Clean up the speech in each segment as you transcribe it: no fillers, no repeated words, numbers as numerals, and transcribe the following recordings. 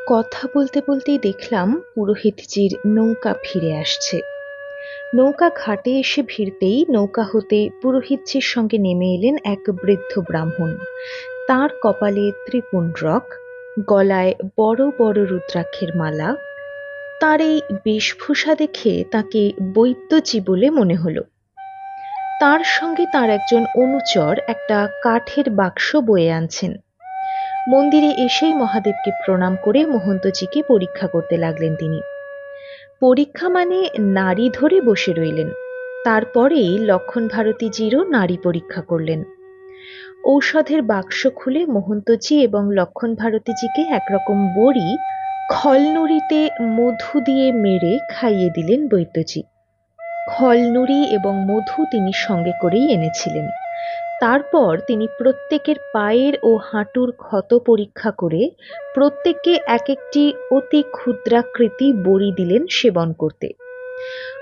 কথা বলতে বলতেই দেখলাম পুরোহিতজির নৌকা ফিরে আসছে। নৌকা ঘাটে এসে ভিড়তেই নৌকা হতে পুরোহিতজির সঙ্গে নেমে এলেন এক বৃদ্ধ ব্রাহ্মণ। তার কপালে ত্রিপুণ্ড্রক, গলায় বড় বড় রুদ্রাক্ষের মালা। তার এই বেশভূষা দেখে তাকে বৈদ্যজী বলে মনে হলো। তার সঙ্গে তার একজন অনুচর একটা কাঠের বাক্স বয়ে আনছেন। মন্দিরে এসেই মহাদেবকে প্রণাম করে মহন্তজিকে পরীক্ষা করতে লাগলেন তিনি। পরীক্ষা মানে নাড়ি ধরে বসে রইলেন। তারপরেই লক্ষণ ভারতীজিরও নাড়ি পরীক্ষা করলেন। ঔষধের বাক্স খুলে মহন্তজি এবং লক্ষণ ভারতীজিকে একরকম বড়ি খলনুড়িতে মধু দিয়ে মেরে খাইয়ে দিলেন বৈদ্যজি। খলনুড়ি এবং মধু তিনি সঙ্গে করেই এনেছিলেন। তারপর তিনি প্রত্যেকের পায়ের ও হাঁটুর ক্ষত পরীক্ষা করে প্রত্যেককে এক একটি অতি ক্ষুদ্রাকৃতি বড়ি দিলেন সেবন করতে।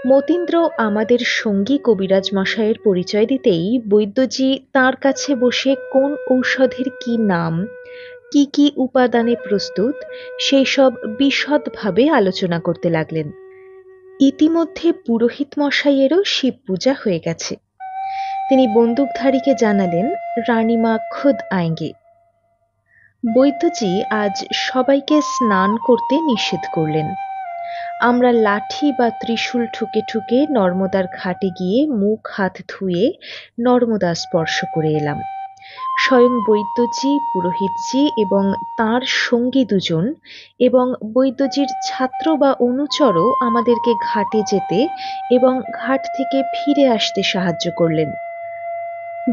মতীন্দ্র আমাদের সঙ্গী কবিরাজ মশাইয়ের পরিচয় দিতেই বৈদ্যজি তার কাছে বসে কোন ঔষধের কি নাম, কি কি উপাদানে প্রস্তুত, সেই সব বিশদভাবে আলোচনা করতে লাগলেন। ইতিমধ্যে পুরোহিত মশাইয়েরও শিব পূজা হয়ে গেছে। তিনি বন্দুকধারীকে জানালেন, রানীমা খুদ আয়েঙ্গে। বৈদ্যজি আজ সবাইকে স্নান করতে নিষেধ করলেন। আমরা লাঠি বা ত্রিশূল ঠুকে ঠুকে নর্মদার ঘাটে গিয়ে মুখ হাত ধুয়ে নর্মদা স্পর্শ করে এলাম। স্বয়ং বৈদ্যজি, পুরোহিতজি এবং তাঁর সঙ্গী দুজন এবং বৈদ্যজির ছাত্র বা অনুচরও আমাদেরকে ঘাটে যেতে এবং ঘাট থেকে ফিরে আসতে সাহায্য করলেন।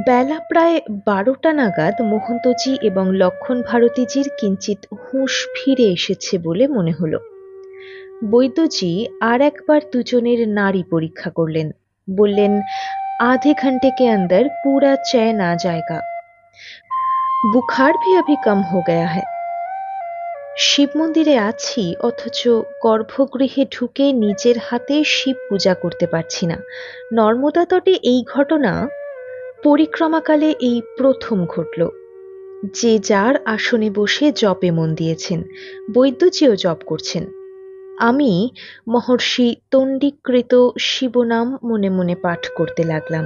বেলা প্রায় 12টা নাগাদ মহন্তজি এবং লক্ষণ ভারতীজির কিঞ্চিত হুঁশ ফিরে এসেছে বলে মনে হলো। বৈদ্যজি আর একবার দুজনের নাড়ি পরীক্ষা করলেন। বললেন, आधे घंटे के अंदर पूरा चैन आ जाएगा, बुखार भी अभी कम हो गया है। শিব মন্দিরে আছি, অথচ গর্ভগৃহে ঢুকে নিজের হাতে শিব পূজা করতে পারছি না। নর্মদা তটে এই ঘটনা পরিক্রমাকালে এই প্রথম ঘটল। যে যার আসনে বসে জপে মন দিয়েছেন, বৈদ্যজিও জপ করছেন। আমি মহর্ষি তন্ডিকৃত শিবনাম মনে মনে পাঠ করতে লাগলাম।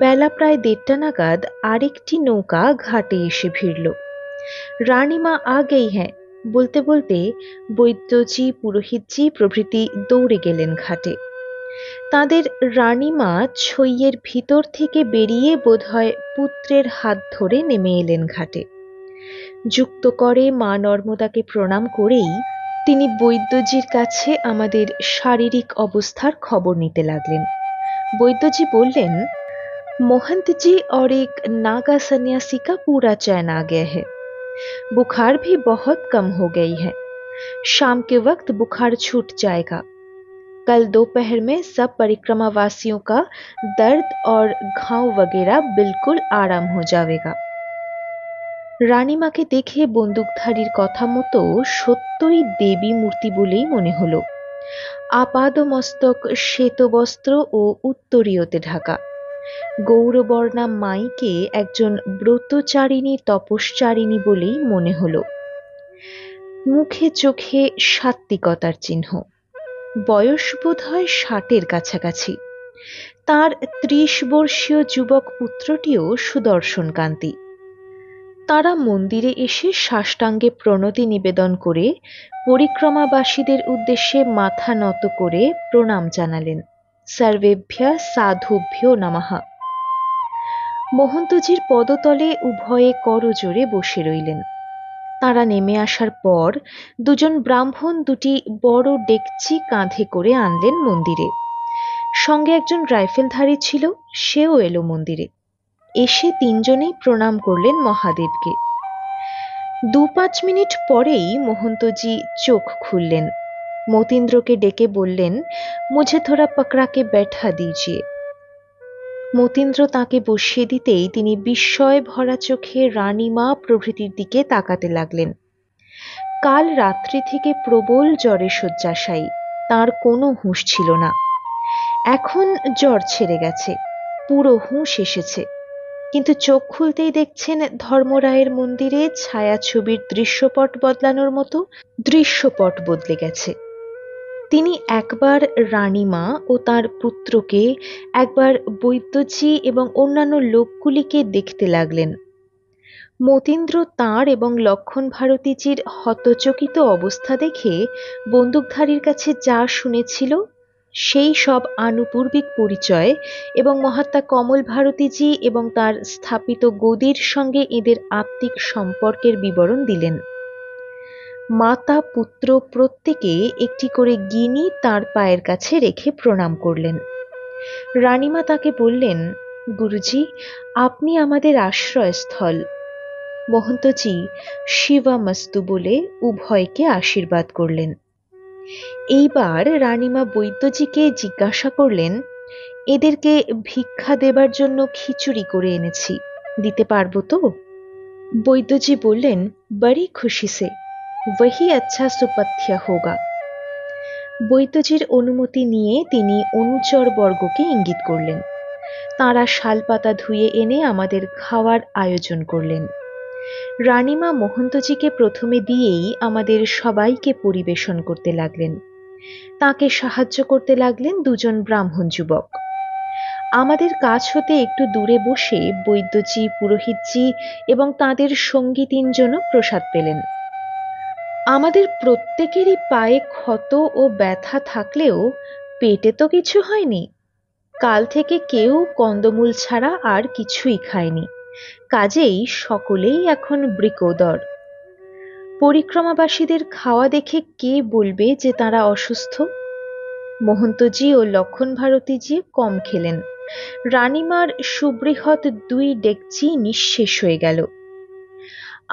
বেলা প্রায় 1:30 নাগাদ আরেকটি নৌকা ঘাটে এসে ভিড়ল। রানীমা আ গেই হ্যাঁ বলতে বলতে বৈদ্যজি, পুরোহিতজি প্রভৃতি দৌড়ে গেলেন ঘাটে। তাদের রানীমা ছইয়ের ভিতর থেকে বেরিয়ে বোধহয় পুত্রের হাত ধরে নেমে এলেন ঘাটে। যুক্ত করে মা নর্মদাকে প্রণাম করেই তিনি বৈদ্যজির কাছে আমাদের শারীরিক অবস্থার খবর নিতে লাগলেন। বৈদ্যজি বললেন, महंत जी और एक नागा सन्यासी का पूरा चैन आ गया है, बुखार भी बहुत कम हो गई है, शाम के वक्त बुखार छूट जाएगा, कल दोपहर में सब परिक्रमा वासियों का दर्द और घाव वगैरह बिल्कुल आराम हो जाएगा। রানীমাকে দেখে বন্দুকধারীর কথা মতো সত্যই দেবী মূর্তি বলেই মনে হলো। আপাদমস্তক শ্বেতবস্ত্র ও উত্তরীয়তে ঢাকা। গৌরবর্ণা মাইকে একজন ব্রতচারিণী তপশ্চারিণী বলেই মনে হলো। মুখে চোখে সাত্ত্বিকতার চিহ্ন। বয়স বোধ হয় 60-এর কাছাকাছি। তার 30 বর্ষীয় যুবক পুত্রটিও সুদর্শনকান্তি। তারা মন্দিরে এসে সাষ্টাঙ্গে প্রণতি নিবেদন করে পরিক্রমাবাসীদের উদ্দেশ্যে মাথা নত করে প্রণাম জানালেন। সর্বেভ্যঃ সাধুভ্যো নমঃ। মহন্তজির পদতলে উভয়ে করজোড়ে বসে রইলেন। তারা নেমে আসার পর দুজন ব্রাহ্মণ দুটি বড় ডেকচি কাঁধে করে আনলেন মন্দিরে। সঙ্গে একজন রাইফেলধারী ছিল, সেও এলো মন্দিরে। এসে তিনজনেই প্রণাম করলেন মহাদেবকে। 2-5 মিনিট পরেই মহন্তজি চোখ খুললেন। মতীন্দ্রকে ডেকে বললেন, মুঝে থোড়া পকড়াকে बैठा दीजिए। মতীন্দ্র তাকে বসিয়ে দিতেই তিনি বিস্ময় ভরা চোখে রানীমা প্রভৃতির দিকে তাকাতে লাগলেন। কাল রাত্রি থেকে প্রবল জ্বরে শয্যাশায়ী, তার কোনো হুঁশ ছিল না। এখন জ্বর ছেড়ে গেছে, পুরো হুঁশ এসেছে। কিন্তু চোখ খুলতেই দেখছেন ধর্মরায়ের মন্দিরে ছায়াছবির দৃশ্যপট বদলানোর মতো দৃশ্যপট বদলে গেছে। তিনি একবার রানীমা ও তার পুত্রকে, একবার বৈদ্যজী এবং অন্যান্য লোকগুলিকে দেখতে লাগলেন। মতীন্দ্র তাঁর এবং লক্ষণ ভারতীজির হতচকিত অবস্থা দেখে বন্দুকধারীর কাছে যা শুনেছিল সেই সব আনুপূর্বিক পরিচয় এবং মহাত্মা কমল ভারতীজি এবং তার স্থাপিত গদির সঙ্গে এদের আত্মিক সম্পর্কের বিবরণ দিলেন। মাতা পুত্র প্রত্যেকে একটি করে গিনি তার পায়ের কাছে রেখে প্রণাম করলেন। রানীমা তাকে বললেন, গুরুজি, আপনি আমাদের আশ্রয়স্থল। মহন্তজি শিবামস্তু বলে উভয়কে আশীর্বাদ করলেন। এইবার রানীমা বৈদ্যজিকে জিজ্ঞাসা করলেন, এদেরকে ভিক্ষা দেবার জন্য খিচুড়ি করে এনেছি, দিতে পারবো তো? বৈদ্যজি বললেন, বড়ি খুশি সে, वही अच्छा सुपथ्य होगा। বৈদ্যজির অনুমতি নিয়ে তিনি অনুচর বর্গকে ইঙ্গিত করলেন। তাঁরা শালপাতা ধুয়ে এনে আমাদের খাওয়ার আয়োজন করলেন। রানীমা মহন্তজিকে প্রথমে দিয়েই আমাদের সবাইকে পরিবেশন করতে লাগলেন। তাকে সাহায্য করতে লাগলেন দুজন ব্রাহ্মণ যুবক। আমাদের কাছ হতে একটু দূরে বসে বৈদ্যজি, পুরোহিতজি এবং তাঁদের সঙ্গী তিনজনও প্রসাদ পেলেন। আমাদের প্রত্যেকেরই পায়ে ক্ষত ও ব্যথা থাকলেও পেটে তো কিছু হয়নি। কাল থেকে কেউ কন্দমূল ছাড়া আর কিছুই খায়নি, কাজেই সকলেই এখন বৃকোদর। পরিক্রমাবাসীদের খাওয়া দেখে কে বলবে যে তারা অসুস্থ? মহন্তজি ও লক্ষণ ভারতীজি কম খেলেন। রানীমার সুবৃহৎ 2 ডেকচি নিঃশেষ হয়ে গেল।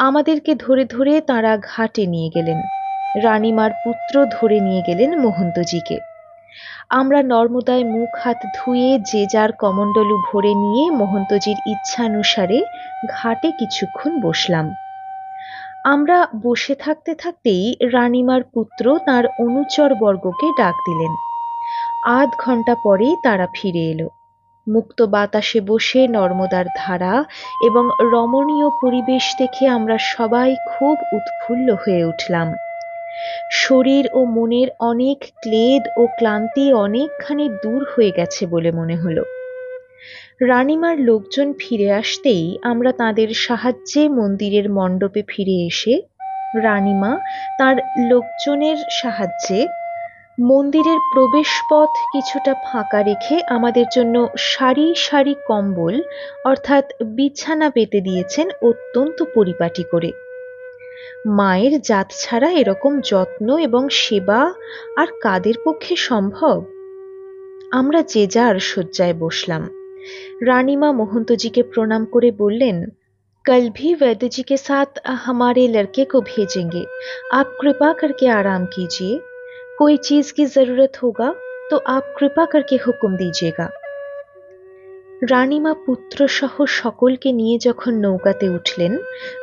আমাদেরকে ধরে ধরে তারা ঘাটে নিয়ে গেলেন। রানীমার পুত্র ধরে নিয়ে গেলেন মহন্তজিকে। আমরা নর্মদায় মুখ হাত ধুয়ে যে যার কমণ্ডলু ভরে নিয়ে মহন্তজির ইচ্ছানুসারে ঘাটে কিছুক্ষণ বসলাম। আমরা বসে থাকতে থাকতেই রানীমার পুত্র তার অনুচর বর্গকে ডাক দিলেন। আধ ঘন্টা পরেই তারা ফিরে এলো। মুক্ত বাতাসে বসে নর্মদার ধারা এবং রমণীয় পরিবেশ দেখে আমরা সবাই খুব উৎফুল্ল হয়ে উঠলাম। শরীর ও মনের অনেক ক্লেদ ও ক্লান্তি অনেকখানি দূর হয়ে গেছে বলে মনে হলো। রানীমার লোকজন ফিরে আসতেই আমরা তাদের সাহায্যে মন্দিরের মণ্ডপে ফিরে এসে রানীমা তার লোকজনের সাহায্যে মন্দিরের প্রবেশপথ কিছুটা ফাঁকা রেখে আমাদের জন্য সারি সারি কম্বল অর্থাৎ বিছানা পেতে দিয়েছেন অত্যন্ত পরিপাটি করে। মায়ের জাত ছাড়া এরকম যত্ন এবং সেবা আর কাদের পক্ষে সম্ভব? আমরা যে যার শয্যায় বসলাম। রানীমা মহন্তজিকে প্রণাম করে বললেন, कल भी वैद्य जी के साथ हमारे लड़के को भेजेंगे, आप कृपा करके आराम कीजिए। कोई चीज की जरूरत होगा तो आप कृपा करके हुक्म दीजिएगा। রানীমা পুত্র সহ সকলকে নিয়ে যখন নৌকাতে উঠলেন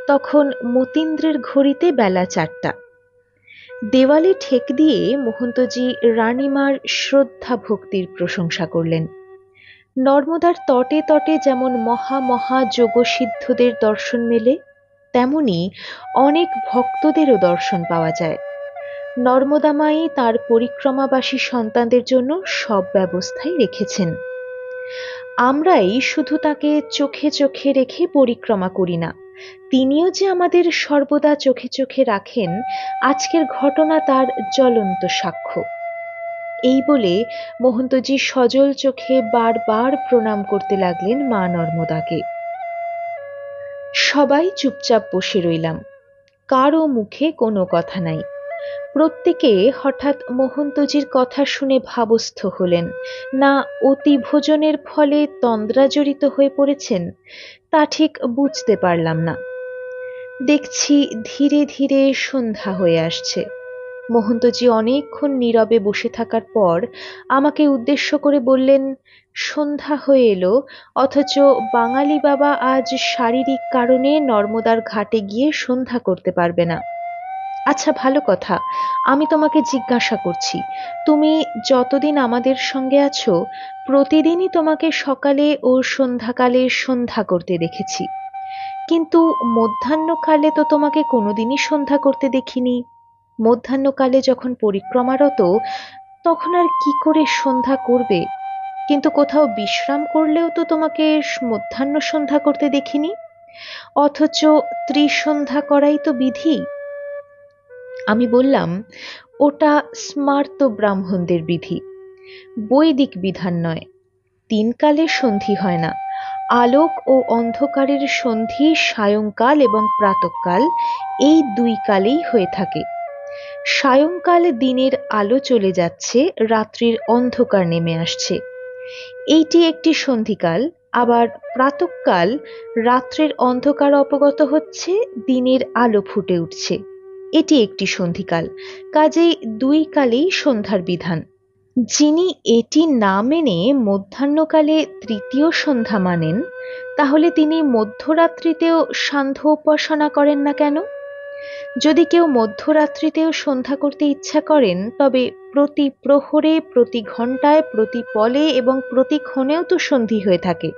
তখন মতীন্দ্রের ঘড়িতে বেলা 4টা। দেওয়ালে ঠেক দিয়ে মহন্তজি রানীমার শ্রদ্ধা ভক্তির প্রশংসা করলেন। নর্মদার তটে তটে যেমন মহা মহা যোগসিদ্ধদের দর্শন মেলে, তেমনি অনেক ভক্তদেরও দর্শন পাওয়া যায়। নর্মদা মাই তার পরিক্রমাবাসী সন্তানদের জন্য সব ব্যবস্থাই রেখেছেন। আমরাই শুধু তাকে চোখে চোখে রেখে পরিক্রমা করি না, তিনিও যে আমাদের সর্বদা চোখে চোখে রাখেন, আজকের ঘটনা তার জ্বলন্ত সাক্ষ্য। এই বলে মহন্তজি সজল চোখে বারবার প্রণাম করতে লাগলেন মা নর্মদাকে। সবাই চুপচাপ বসে রইলাম, কারও মুখে কোনো কথা নাই। প্রত্যেকে হঠাৎ মহন্তজির কথা শুনে ভাবস্থ হলেন, না অতি ভোজনের ফলে তন্দ্রাজড়িত হয়ে পড়েছেন, তা ঠিক বুঝতে পারলাম না। দেখছি ধীরে ধীরে সন্ধ্যা হয়ে আসছে। মহন্তজি অনেকক্ষণ নীরবে বসে থাকার পর আমাকে উদ্দেশ্য করে বললেন, সন্ধ্যা হয়ে এলো, অথচ বাঙালি বাবা আজ শারীরিক কারণে নর্মদার ঘাটে গিয়ে সন্ধ্যা করতে পারবে না। আচ্ছা, ভালো কথা। আমি তোমাকে জিজ্ঞাসা করছি, তুমি যতদিন আমাদের সঙ্গে আছো, প্রতিদিনই তোমাকে সকালে ও সন্ধ্যাকালে সন্ধ্যা করতে দেখেছি, কিন্তু মধ্যাহ্নকালে তো তোমাকে কোনোদিনই সন্ধ্যা করতে দেখিনি। মধ্যাহ্নকালে যখন পরিক্রমারত, তখন আর কি করে সন্ধ্যা করবে? কিন্তু কোথাও বিশ্রাম করলেও তো তোমাকে মধ্যাহ্ন সন্ধ্যা করতে দেখিনি। অথচ ত্রিসন্ধ্যা করাই তো বিধি। আমি বললাম, ওটা স্মার্ত ব্রাহ্মণদের বিধি, বৈদিক বিধান নয়। তিন কালে সন্ধি হয় না। আলোক ও অন্ধকারের সন্ধি সায়ংকাল এবং প্রাতঃকাল, এই দুই কালেই হয়ে থাকে। সায়ংকাল দিনের আলো চলে যাচ্ছে, রাত্রির অন্ধকার নেমে আসছে, এইটি একটি সন্ধিকাল। আবার প্রাতঃকাল, রাত্রের অন্ধকার অপগত হচ্ছে, দিনের আলো ফুটে উঠছে, এটি একটি সন্ধিকাল। কাজেই দুই কালেই সন্ধ্যার বিধান। যিনি এটি না মেনে মধ্যাহ্নকালে তৃতীয় সন্ধ্যা মানেন, তাহলে তিনি মধ্যরাত্রিতেও সান্ধ্য উপাসনা করেন না কেন? যদি কেউ মধ্যরাত্রিতেও সন্ধ্যা করতে ইচ্ছা করেন, তবে প্রতি প্রহরে, প্রতি ঘণ্টায়, প্রতি পলে এবং প্রতি ক্ষণেও তো সন্ধি হয়ে থাকে।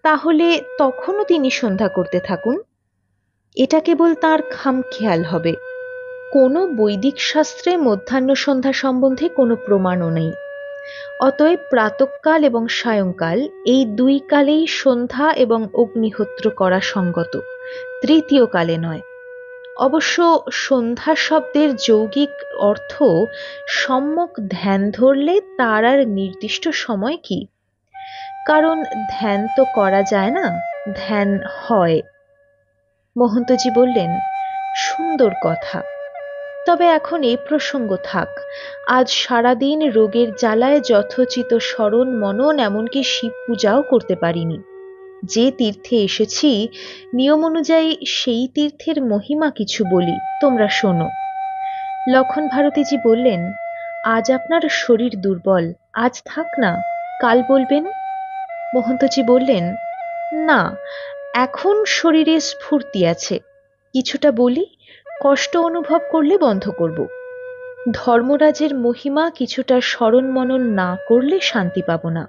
তাহলে তখনও তিনি সন্ধ্যা করতে থাকুন। এটা কেবল তাঁর খামখেয়াল হবে। কোনো বৈদিক শাস্ত্রে মধ্যাহ্ন সন্ধ্যা সম্বন্ধে কোনো প্রমাণও নেই। অতএব প্রাতঃকাল এবং সায়ংকাল, এই দুই কালেই সন্ধ্যা এবং অগ্নিহোত্র করা সঙ্গত, তৃতীয় কালে নয়। অবশ্য সন্ধ্যা শব্দের যৌগিক অর্থ সম্যক ধ্যান ধরলে তার আর নির্দিষ্ট সময় কি? কারণ ধ্যান তো করা যায় না, ধ্যান হয়। মহন্তজি বললেন, সুন্দর কথা। তবে এখন এই প্রসঙ্গ থাক। আজ সারাদিন রোগের জ্বালায় যথোচিত স্মরণ মনন, এমনকি শিব পূজাও করতে পারিনি। যে তীর্থে এসেছি, নিয়ম অনুযায়ী সেই তীর্থের মহিমা কিছু বলি, তোমরা শোনো। লক্ষণ ভারতীজি বললেন, আজ আপনার শরীর দুর্বল, আজ থাক না, কাল বলবেন। মহন্তজি বললেন, না, এখন শরীরে স্ফূর্তি আছে, কিছুটা বলি, কষ্ট অনুভব করলে বন্ধ করব। ধর্মরাজের মহিমা কিছুটা স্মরণ মনন না করলে শান্তি পাব না।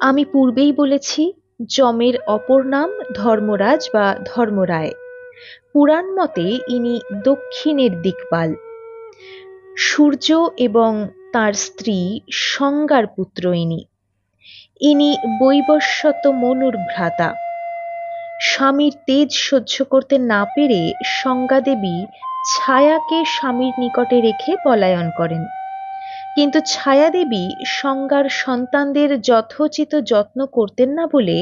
আমি পূর্বেই বলেছি, যমের অপর নাম ধর্মরাজ বা ধর্মরায়। পুরাণ মতে ইনি দক্ষিণের দিকপাল। সূর্য এবং তার স্ত্রী সংজ্ঞার পুত্র ইনি। ইনি বৈবস্বত মনুর ভ্রাতা। স্বামীর তেজ সহ্য করতে না পেরে সংজ্ঞাদেবী ছায়াকে স্বামীর নিকটে রেখে পলায়ন করেন। কিন্তু ছায়াদেবী সংজ্ঞার সন্তানদের যথোচিত যত্ন করতেন না বলে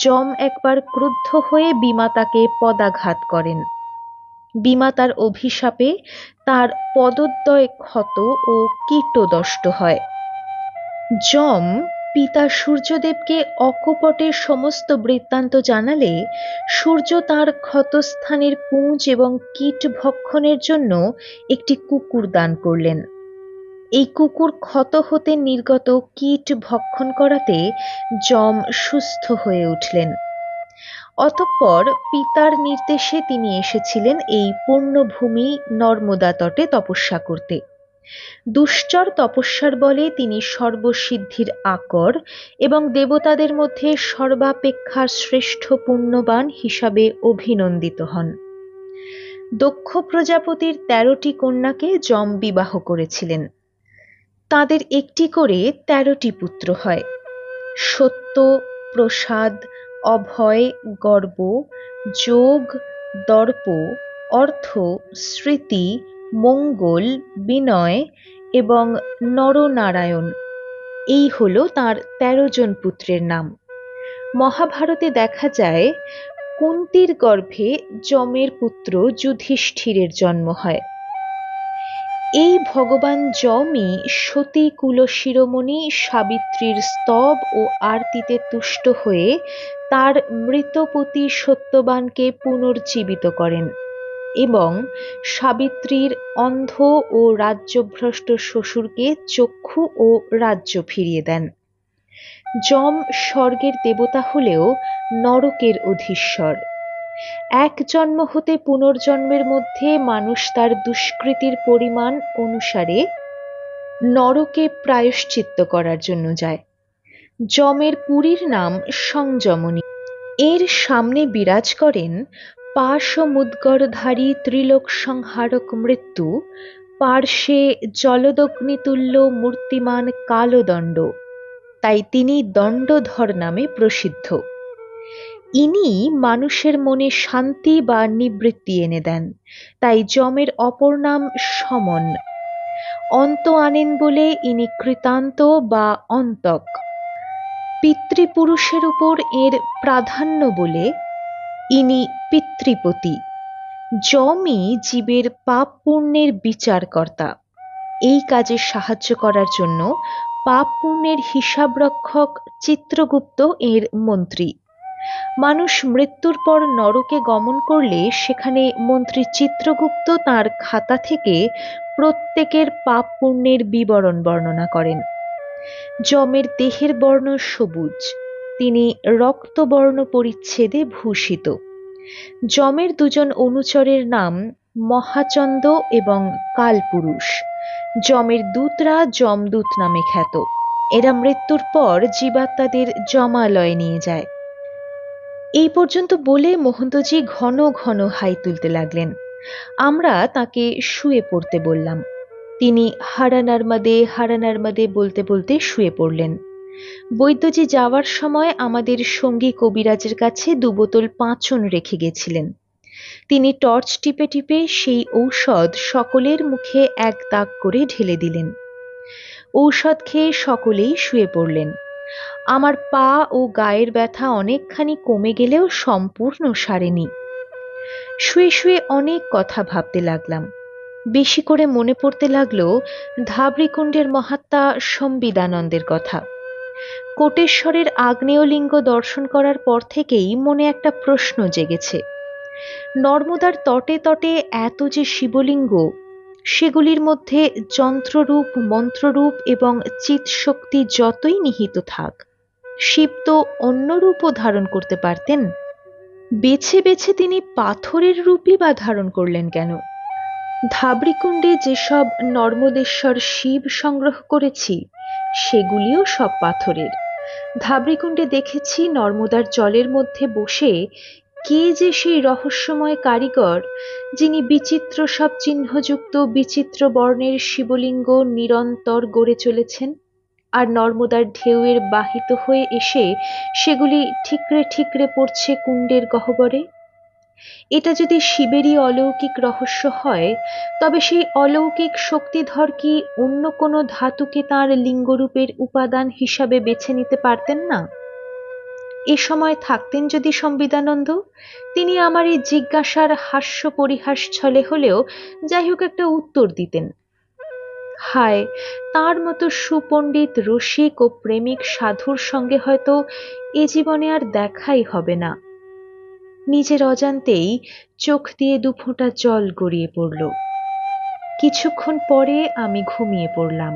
যম একবার ক্রুদ্ধ হয়ে বিমাতাকে পদাঘাত করেন। বিমাতার অভিশাপে তার পদদ্বয় ক্ষত ও কীটদষ্ট হয়। যম পিতা সূর্যদেবকে অকপটে সমস্ত বৃত্তান্ত জানালে সূর্য তাঁর ক্ষতস্থানের পুঁজ এবং কীট ভক্ষণের জন্য একটি কুকুর দান করলেন। এই কুকুর ক্ষত হতে নির্গত কীট ভক্ষণ করাতে যম সুস্থ হয়ে উঠলেন। অতঃপর পিতার নির্দেশে তিনি এসেছিলেন এই পুণ্যভূমি নর্মদা তটে তপস্যা করতে। দুশ্চর তপস্যার বলে তিনি সর্বসিদ্ধির আকর এবং দেবতাদের মধ্যে সর্বাপেক্ষা শ্রেষ্ঠ পুণ্যবান হিসাবে অভিনন্দিত হন। দক্ষ প্রজাপতির ১৩টি কন্যাকে যম বিবাহ করেছিলেন। তাদের একটি করে ১৩টি পুত্র হয়। সত্য, প্রসাদ, অভয়, গর্ব, যোগ, দর্প, অর্থ, স্মৃতি, মঙ্গল, বিনয় এবং নরনারায়ণ, এই হলো তাঁর ১৩ জন পুত্রের নাম। মহাভারতে দেখা যায়, কুন্তির গর্ভে যমের পুত্র যুধিষ্ঠিরের জন্ম হয়। এই ভগবান যমই সতী কুলশিরোমণি সাবিত্রীর স্তব ও আরতিতে তুষ্ট হয়ে তার মৃতপতি সত্যবানকে পুনর্জীবিত করেন এবং সাবিত্রীর অন্ধ ও রাজ্যভ্রষ্ট শ্বশুরকে চক্ষু ও রাজ্য ফিরিয়ে দেন। যম স্বর্গের দেবতা হলেও নরকের অধীশ্বর। এক জন্ম হতে পুনর্জন্মের মধ্যে মানুষ তার দুষ্কৃতির পরিমাণ অনুসারে নরকে প্রায়শ্চিত্ত করার জন্য যায়। যমের পুরীর নাম সংযমনী। এর সামনে বিরাজ করেন পাশ ও মুদ্গরধারী ত্রিলোক সংহারক মৃত্যু, পার্শ্বে জলদগ্নিতুল্য মূর্তিমান কালদণ্ড, তাই তিনি দণ্ডধর নামে প্রসিদ্ধ। ইনি মানুষের মনে শান্তি বা নিবৃত্তি এনে দেন, তাই যমের অপর নাম সমন। অন্ত আনেন বলে ইনি কৃতান্ত বা অন্তক। পিতৃপুরুষের উপর এর প্রাধান্য বলে ইনি পিতৃপতি। যমই জীবের পাপ পুণ্যের বিচারকর্তা। এই কাজে সাহায্য করার জন্য পাপ পুণ্যের হিসাব রক্ষক চিত্রগুপ্ত এর মন্ত্রী। মানুষ মৃত্যুর পর নরকে গমন করলে সেখানে মন্ত্রী চিত্রগুপ্ত তার খাতা থেকে প্রত্যেকের পাপ পুণ্যের বিবরণ বর্ণনা করেন। যমের দেহের বর্ণ সবুজ, তিনি রক্তবর্ণ পরিচ্ছেদে ভূষিত। যমের দুজন অনুচরের নাম মহাচন্দ এবং কালপুরুষ। যমের দূতরা যমদূত নামে খ্যাত। এরা মৃত্যুর পর জীবাত্মাদের যমালয়ে নিয়ে যায়। এই পর্যন্ত বলে মহন্তজি ঘন ঘন হাই তুলতে লাগলেন। আমরা তাকে শুয়ে পড়তে বললাম। তিনি হারা নার্মাদে বলতে বলতে শুয়ে পড়লেন। বৈদ্যজি যাওয়ার সময় আমাদের সঙ্গী কবিরাজের কাছে 2 বোতল পাঁচন রেখে গেছিলেন। তিনি টর্চ টিপে টিপে সেই ঔষধ সকলের মুখে এক দাগ করে ঢেলে দিলেন। ঔষধ খেয়ে সকলেই শুয়ে পড়লেন। আমার পা ও গায়ের ব্যথা অনেকখানি কমে গেলেও সম্পূর্ণ সারেনি। শুয়ে শুয়ে অনেক কথা ভাবতে লাগলাম। বেশি করে মনে পড়তে লাগলো ধাবড়িকুণ্ডের মহাত্মা সম্বিদানন্দের কথা। কোটেশ্বরের আগ্নেয়লিঙ্গ দর্শন করার পর থেকেই মনে একটা প্রশ্ন জেগেছে। নর্মদার তটে তটে এত যে শিবলিঙ্গ, সেগুলির মধ্যে যন্ত্ররূপ, মন্ত্ররূপ এবং চিৎশক্তি যতই নিহিত থাক, শিব তো অন্য রূপও ধারণ করতে পারতেন। বেছে বেছে তিনি পাথরের রূপই বা ধারণ করলেন কেন? ধাবড়িকুণ্ডে যেসব নর্মদেশ্বর শিব সংগ্রহ করেছি, সেগুলিও সব পাথরের। ধাবড়িকুণ্ডে দেখেছি নর্মদার জলের মধ্যে বসে কে যে সেই রহস্যময় কারিগর, যিনি বিচিত্র সব চিহ্নযুক্ত বিচিত্র বর্ণের শিবলিঙ্গ নিরন্তর গড়ে চলেছেন, আর নর্মদার ঢেউয়ের বাহিত হয়ে এসে সেগুলি ঠিকরে ঠিকরে পড়ছে কুণ্ডের গহ্বরে। এটা যদি শিবেরই অলৌকিক রহস্য হয়, তবে সেই অলৌকিক শক্তিধর কি অন্য কোনো ধাতুকে তাঁর লিঙ্গরূপের উপাদান হিসাবে বেছে নিতে পারতেন না? এ সময় থাকতেন যদি সম্বিদানন্দ, তিনি আমার এই জিজ্ঞাসার হাস্য পরিহাস ছলে হলেও যাই হোক একটা উত্তর দিতেন। হায়, তার মতো সুপণ্ডিত রসিক ও প্রেমিক সাধুর সঙ্গে হয়তো এ জীবনে আর দেখাই হবে না। নিজের অজান্তেই চোখ দিয়ে 2 ফোঁটা জল গড়িয়ে পড়ল। কিছুক্ষণ পরে আমি ঘুমিয়ে পড়লাম।